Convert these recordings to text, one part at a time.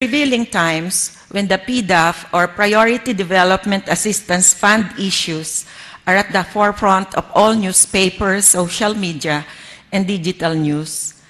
Revealing times when the PDAF or Priority Development Assistance Fund issues are at the forefront of all newspapers, social media, and digital news,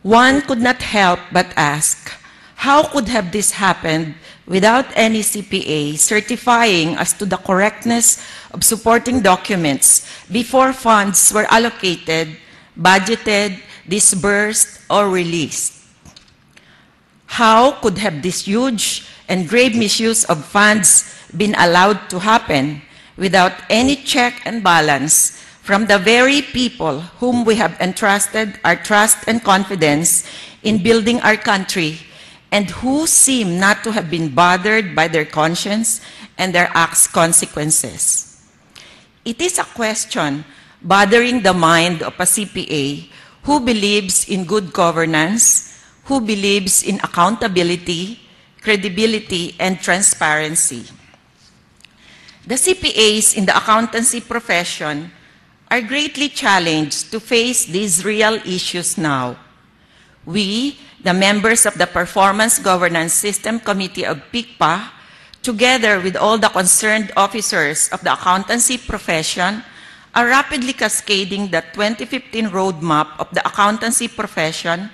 one could not help but ask, how could have this happened without any CPA certifying as to the correctness of supporting documents before funds were allocated, budgeted, disbursed, or released? How could have this huge and grave misuse of funds been allowed to happen without any check and balance from the very people whom we have entrusted our trust and confidence in building our country, and who seem not to have been bothered by their conscience and their acts' consequences? It is a question bothering the mind of a CPA who believes in good governance, who believes in accountability, credibility, and transparency. The CPAs in the accountancy profession are greatly challenged to face these real issues now. We, the members of the Performance Governance System Committee of PICPA, together with all the concerned officers of the accountancy profession, are rapidly cascading the 2015 roadmap of the accountancy profession,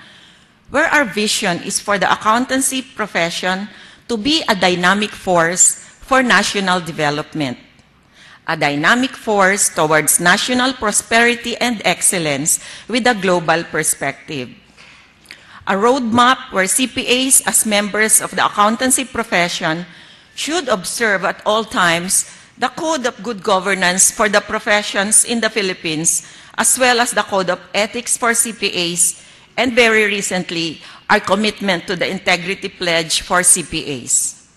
where our vision is for the accountancy profession to be a dynamic force for national development, a dynamic force towards national prosperity and excellence with a global perspective. A roadmap where CPAs as members of the accountancy profession should observe at all times the Code of Good Governance for the professions in the Philippines, as well as the Code of Ethics for CPAs, and very recently, our commitment to the Integrity Pledge for CPAs.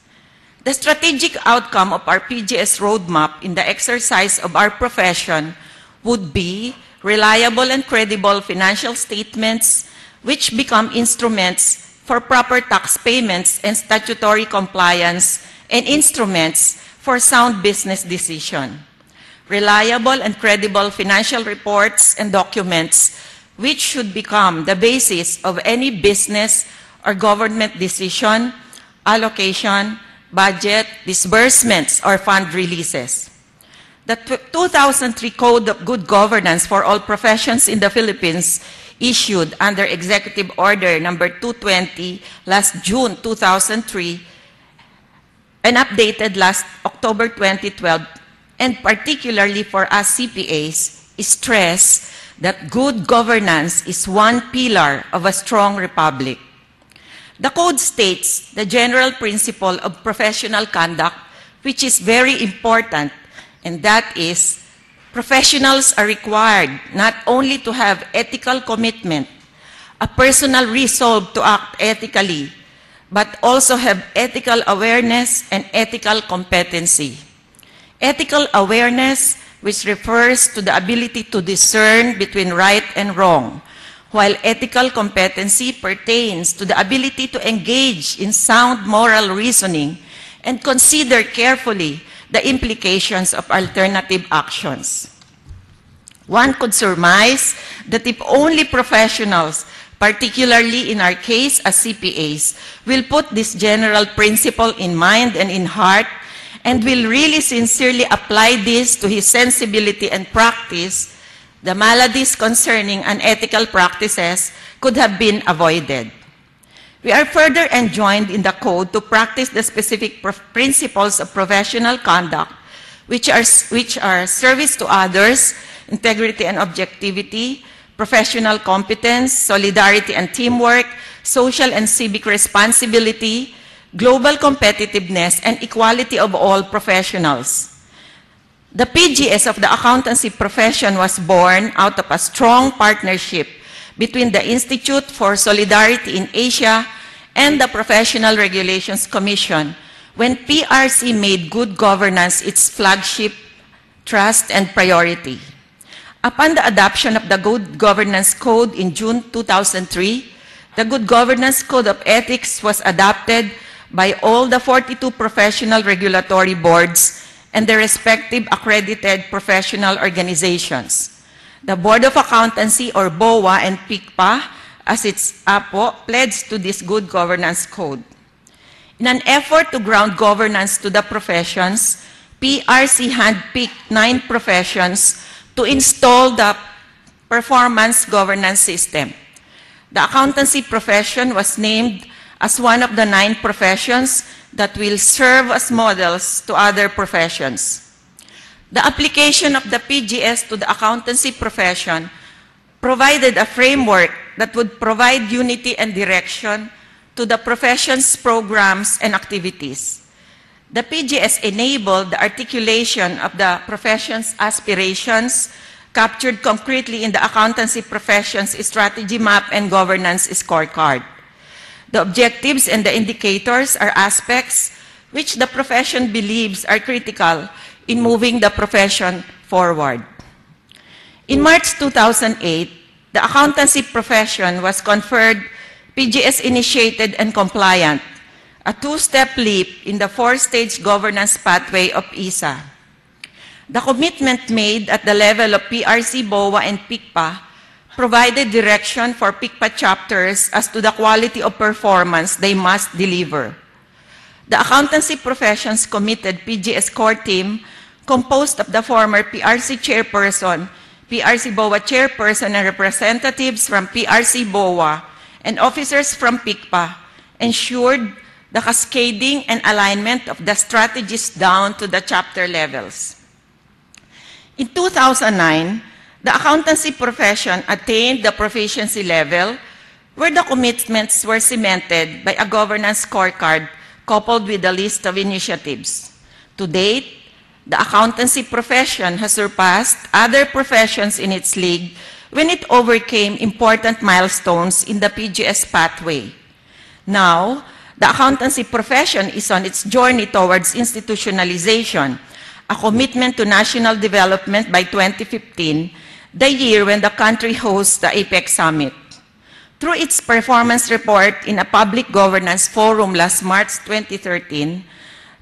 The strategic outcome of our PGS roadmap in the exercise of our profession would be reliable and credible financial statements which become instruments for proper tax payments and statutory compliance, and instruments for sound business decision. Reliable and credible financial reports and documents which should become the basis of any business or government decision, allocation, budget, disbursements, or fund releases. The 2003 Code of Good Governance for all professions in the Philippines, issued under Executive Order number 220 last June 2003 and updated last October 2012, and particularly for us CPAs, stress that good governance is one pillar of a strong republic. The Code states the general principle of professional conduct, which is very important, and that is, professionals are required not only to have ethical commitment, a personal resolve to act ethically, but also have ethical awareness and ethical competency. Ethical awareness, which refers to the ability to discern between right and wrong, while ethical competency pertains to the ability to engage in sound moral reasoning and consider carefully the implications of alternative actions. One could surmise that if only professionals, particularly in our case as CPAs, will put this general principle in mind and in heart, and will really sincerely apply this to his sensibility and practice, the maladies concerning unethical practices could have been avoided. We are further enjoined in the Code to practice the specific principles of professional conduct, which are service to others, integrity and objectivity, professional competence, solidarity and teamwork, social and civic responsibility, global competitiveness, and equality of all professionals. The PGS of the accountancy profession was born out of a strong partnership between the Institute for Solidarity in Asia and the Professional Regulations Commission when PRC made good governance its flagship trust and priority. Upon the adoption of the Good Governance Code in June 2003, the Good Governance Code of Ethics was adopted by all the 42 professional regulatory boards and their respective accredited professional organizations. The Board of Accountancy, or BOA, and PICPA, as its APO, pledged to this Good Governance Code. In an effort to ground governance to the professions, PRC handpicked 9 professions to install the performance governance system. The accountancy profession was named as one of the 9 professions that will serve as models to other professions. The application of the PGS to the accountancy profession provided a framework that would provide unity and direction to the profession's programs and activities. The PGS enabled the articulation of the profession's aspirations captured concretely in the accountancy profession's strategy map and governance scorecard. The objectives and the indicators are aspects which the profession believes are critical in moving the profession forward. In March 2008, the accountancy profession was conferred PGS-initiated and compliant, a 2-step leap in the 4-stage governance pathway of ISA. The commitment made at the level of PRC, BOA, and PICPA provided direction for PICPA chapters as to the quality of performance they must deliver. The accountancy profession's committed PGS core team, composed of the former PRC chairperson, PRC BOA chairperson, and representatives from PRC BOA and officers from PICPA, ensured the cascading and alignment of the strategies down to the chapter levels. In 2009, the accountancy profession attained the proficiency level where the commitments were cemented by a governance scorecard coupled with a list of initiatives. To date, the accountancy profession has surpassed other professions in its league when it overcame important milestones in the PGS pathway. Now, the accountancy profession is on its journey towards institutionalization, a commitment to national development by 2015, the year when the country hosts the APEC Summit. Through its performance report in a public governance forum last March 2013,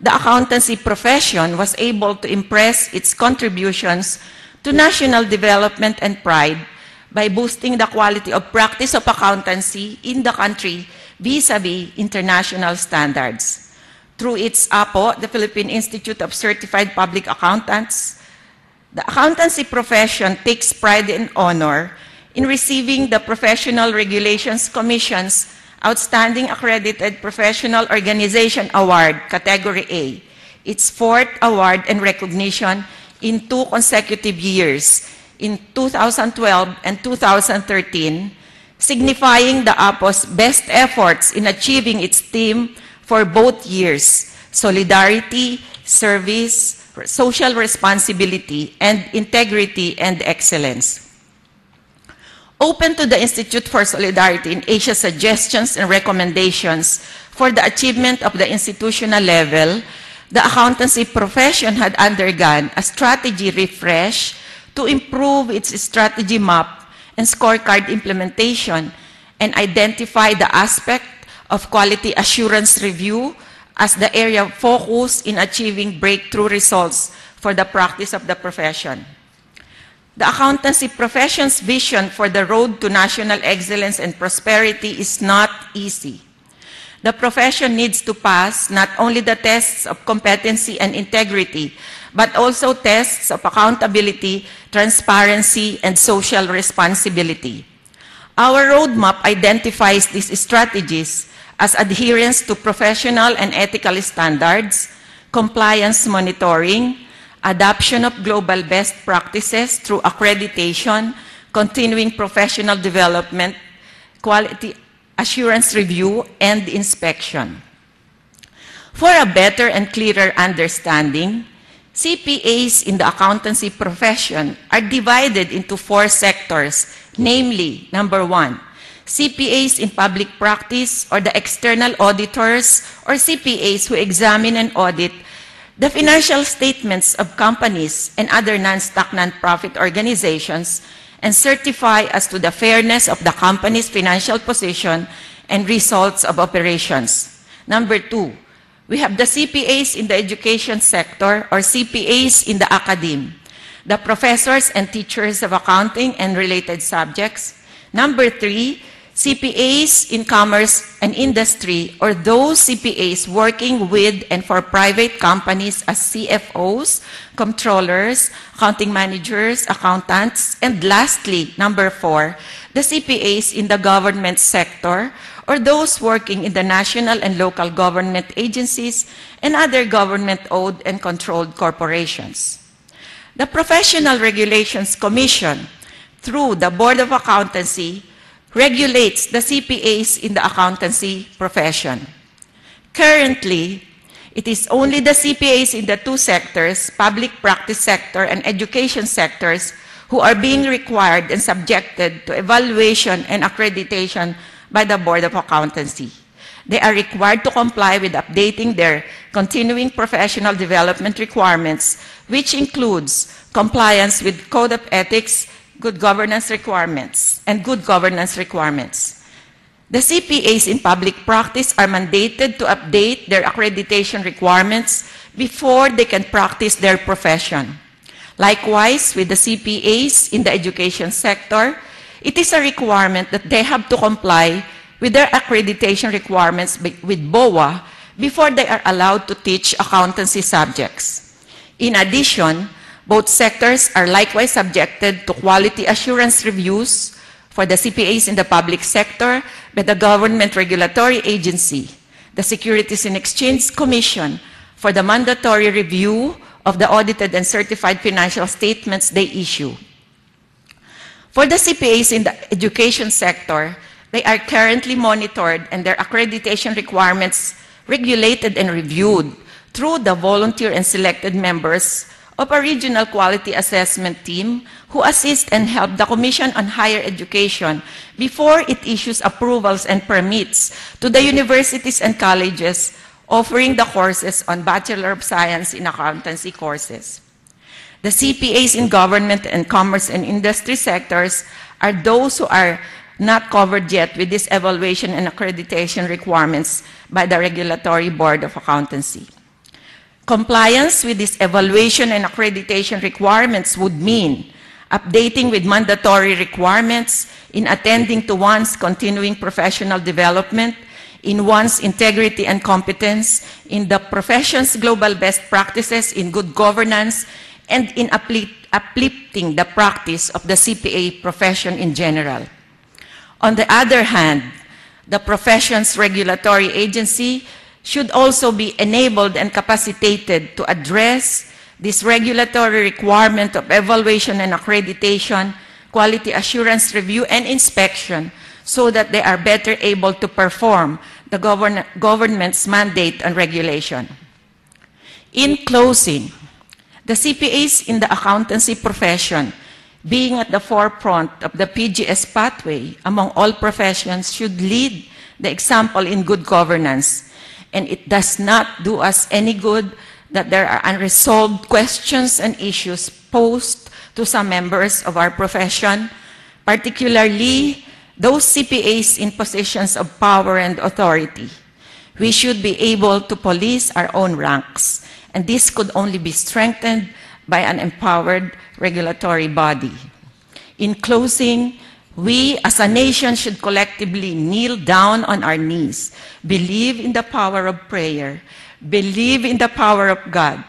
the accountancy profession was able to impress its contributions to national development and pride by boosting the quality of practice of accountancy in the country vis-à-vis international standards. Through its APO, the Philippine Institute of Certified Public Accountants, the accountancy profession takes pride and honor in receiving the Professional Regulations Commission's Outstanding Accredited Professional Organization Award, Category A, its 4th award and recognition in 2 consecutive years, in 2012 and 2013, signifying the APO's best efforts in achieving its theme for both years: solidarity, service, social responsibility, and integrity and excellence. Open to the Institute for Solidarity in Asia suggestions and recommendations for the achievement of the institutional level, the accountancy profession had undergone a strategy refresh to improve its strategy map and scorecard implementation and identify the aspect of quality assurance review as the area of focus in achieving breakthrough results for the practice of the profession. The accountancy profession's vision for the road to national excellence and prosperity is not easy. The profession needs to pass not only the tests of competency and integrity, but also tests of accountability, transparency, and social responsibility. Our roadmap identifies these strategies as adherence to professional and ethical standards, compliance monitoring, adoption of global best practices through accreditation, continuing professional development, quality assurance review, and inspection. For a better and clearer understanding, CPAs in the accountancy profession are divided into 4 sectors, namely, number 1, CPAs in public practice or the external auditors or CPAs who examine and audit the financial statements of companies and other non-stock non-profit organizations and certify as to the fairness of the company's financial position and results of operations. Number 2, we have the CPAs in the education sector or CPAs in the academe, the professors and teachers of accounting and related subjects. Number 3, CPAs in commerce and industry, or those CPAs working with and for private companies as CFOs, controllers, accounting managers, accountants, and lastly, number 4, the CPAs in the government sector, or those working in the national and local government agencies and other government-owned and controlled corporations. The Professional Regulations Commission, through the Board of Accountancy, regulates the CPAs in the accountancy profession. Currently, it is only the CPAs in the two sectors, public practice sector and education sectors, who are being required and subjected to evaluation and accreditation by the Board of Accountancy. They are required to comply with updating their continuing professional development requirements, which includes compliance with Code of Ethics, good governance requirements, and good governance requirements. The CPAs in public practice are mandated to update their accreditation requirements before they can practice their profession. Likewise, with the CPAs in the education sector, it is a requirement that they have to comply with their accreditation requirements with BOA before they are allowed to teach accountancy subjects. In addition, both sectors are likewise subjected to quality assurance reviews for the CPAs in the public sector by the Government Regulatory Agency, the Securities and Exchange Commission, for the mandatory review of the audited and certified financial statements they issue. For the CPAs in the education sector, they are currently monitored and their accreditation requirements regulated and reviewed through the volunteer and selected members of a regional quality assessment team who assist and help the Commission on Higher Education before it issues approvals and permits to the universities and colleges offering the courses on Bachelor of Science in Accountancy courses. The CPAs in government and commerce and industry sectors are those who are not covered yet with this evaluation and accreditation requirements by the Regulatory Board of Accountancy. Compliance with this evaluation and accreditation requirements would mean updating with mandatory requirements in attending to one's continuing professional development, in one's integrity and competence, in the profession's global best practices in good governance, and in uplifting the practice of the CPA profession in general. On the other hand, the profession's regulatory agency should also be enabled and capacitated to address this regulatory requirement of evaluation and accreditation, quality assurance review, and inspection so that they are better able to perform the government's mandate and regulation. In closing, the CPAs in the accountancy profession, being at the forefront of the PGS pathway among all professions, should lead the example in good governance. And it does not do us any good that there are unresolved questions and issues posed to some members of our profession, particularly those CPAs in positions of power and authority. We should be able to police our own ranks, and this could only be strengthened by an empowered regulatory body. In closing, we as a nation should collectively kneel down on our knees, believe in the power of prayer, believe in the power of God.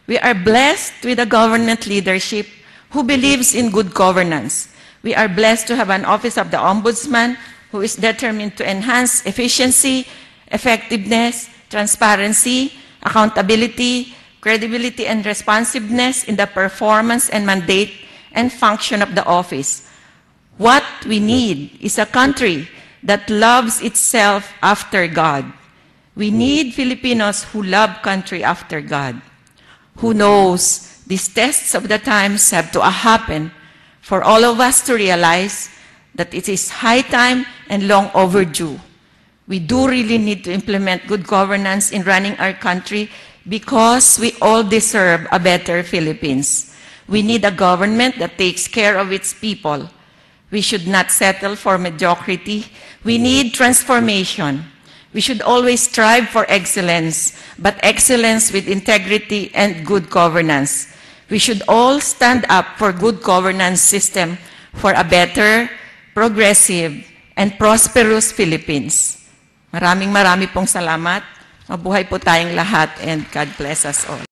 We are blessed with a government leadership who believes in good governance. We are blessed to have an Office of the Ombudsman who is determined to enhance efficiency, effectiveness, transparency, accountability, credibility, and responsiveness in the performance and mandate and function of the office. What we need is a country that loves itself after God. We need Filipinos who love country after God. Who knows, these tests of the times have to happen for all of us to realize that it is high time and long overdue. We do really need to implement good governance in running our country because we all deserve a better Philippines. We need a government that takes care of its people. We should not settle for mediocrity. We need transformation. We should always strive for excellence, but excellence with integrity and good governance. We should all stand up for good governance system for a better, progressive, and prosperous Philippines. Maraming pong salamat. Mabuhay po tayong lahat and God bless us all.